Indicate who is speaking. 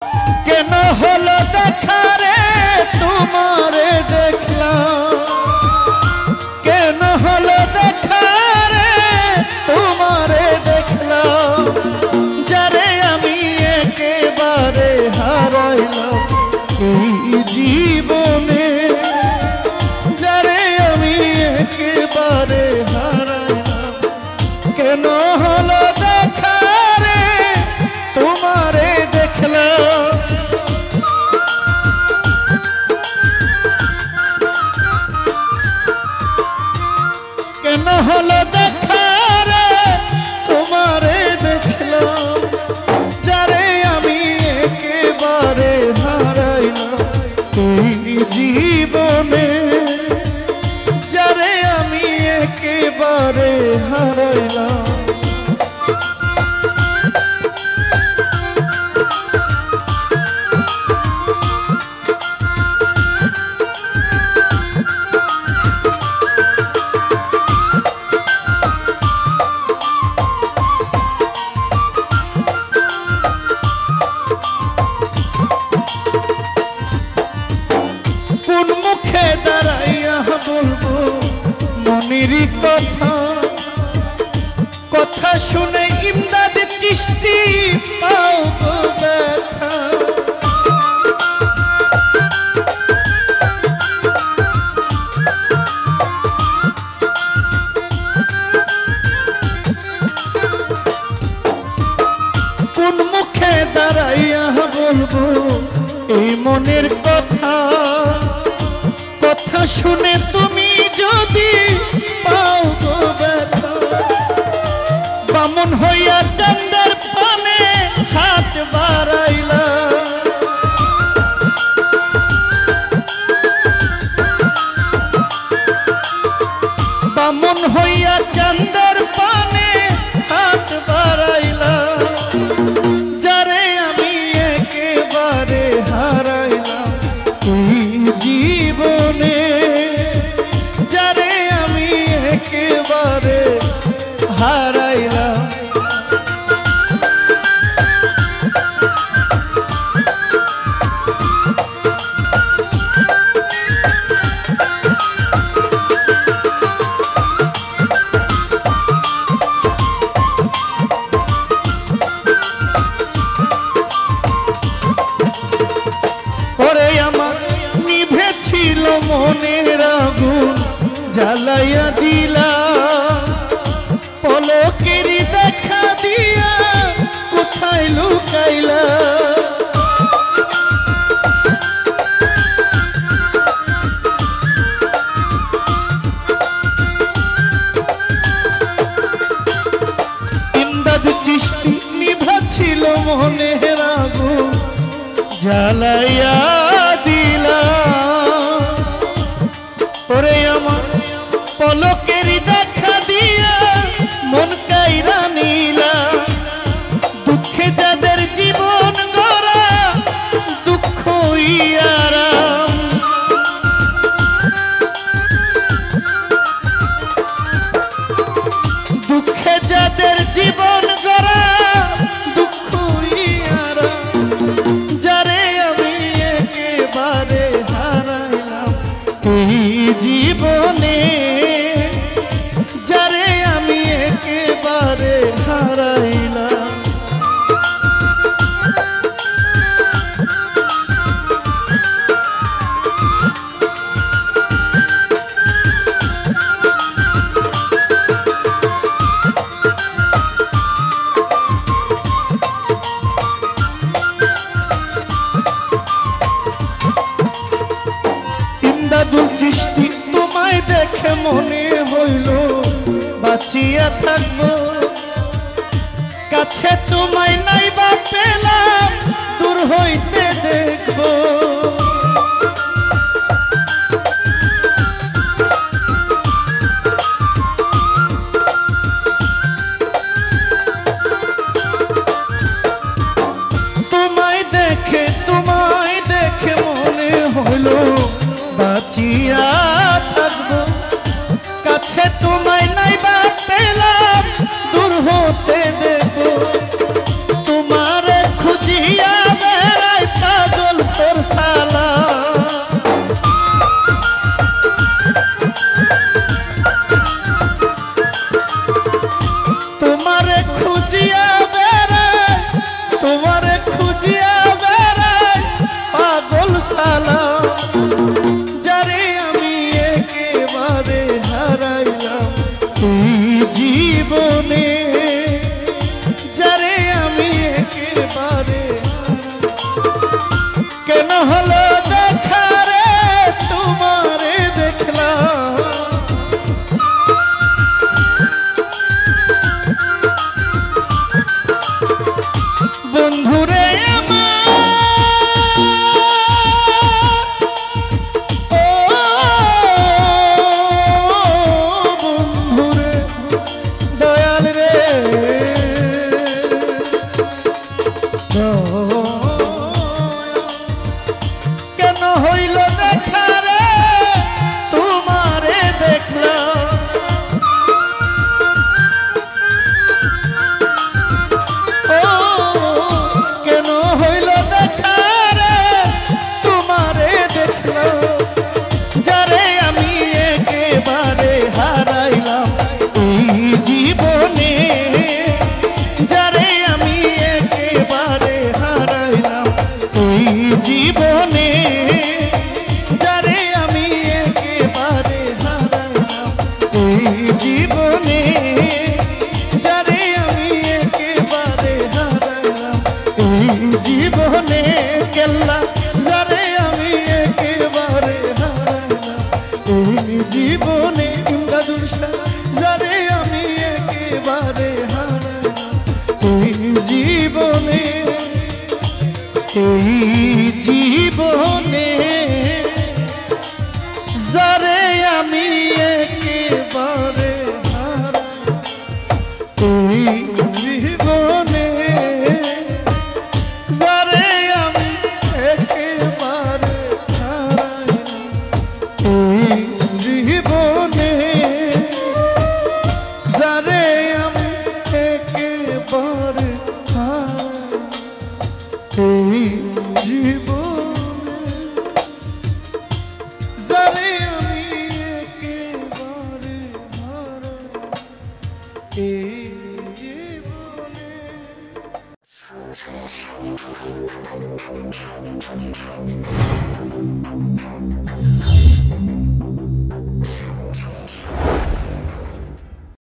Speaker 1: কেন হলো দেখা রে তোমারে দেখলাম, কেন হলো দেখা রে তোমারে দেখলাম, যারে আমি একেবারে হারাইলাম এই জীবনে, যারে আমি একেবারে হারাইলাম। কেন হলো দেখা রে তোমারে দেখলাম, কেন হলো দেখা রে তোমারে দেখলাম, যারে আমি একেবারে হারাইলাম এই জীবনে, যারে আমি একেবারে হারাইলাম। কোন মুখে দাঁড়াইয়া বলবো মনের কথা, কথা শুনে ইমদাদ চিশতি পাও গো ব্যথা। কোন মুখে দাঁড়াইয়া বলবো এই মনের কথা, কথা শুনে তুমি যদি পাও গো ব্যথা। বামন হইয়া চাঁদের পানে হাত বাড়াইলা, বামন হইয়া চাঁদের পানে হাত বাড়াইলা, যারে আমি একেবারে হারাইলাম এই জীবনে, যারে আমি একেবারে হারাইলাম। ওরে আমার নিভেছিল মনের আগুন জ্বালাইয়া দিলা, পলকেরই দেখা দিয়া কোথায় লুকাইলা। ইমদাদ চিশতি নিভেছিল মনের আগুন জ্বালাইয়া দিলা, ওরে আমার পলকেরই দেখা দিয়া মন কাইরা নিলা। দুঃখে যাদের জীবন গড়া দুঃখ আরাম, দুঃখে যাদের জীবন গড়া দুঃখ আরাম, যারে আমি একেবারে হারাইলাম এই জীবনে, যারে আমি একেবারে হারাইলাম। ইমদাদুল চিশতি তোমায় দেখে মনে হইল বাঁচিয়া থাকবো, কাছে তোমায় নাইবা পেলাম দূর হইতে দেখবো। তোমায় দেখে মনে হইল বাঁচিয়া থাকবো, কাছে তোমায় নাইবা পেলাম দূর হতে দেখবো। তোমারে খুঁজিয়া কেল্লা যারে আমি একেবারে হারাইলাম এই জীবনে ইমদাদুল শাহ যারে আমি একেবারে হারাইলাম এই জীবনে যারে আমি একেবারে হারাইলাম এই জীবনে যারে আমি একেবারে হারাইলাম এই জীবনে যারে আমি একেবারে হারাইলাম এই জীবনে যারে আমি একেবারে হারাইলাম এই জীবনে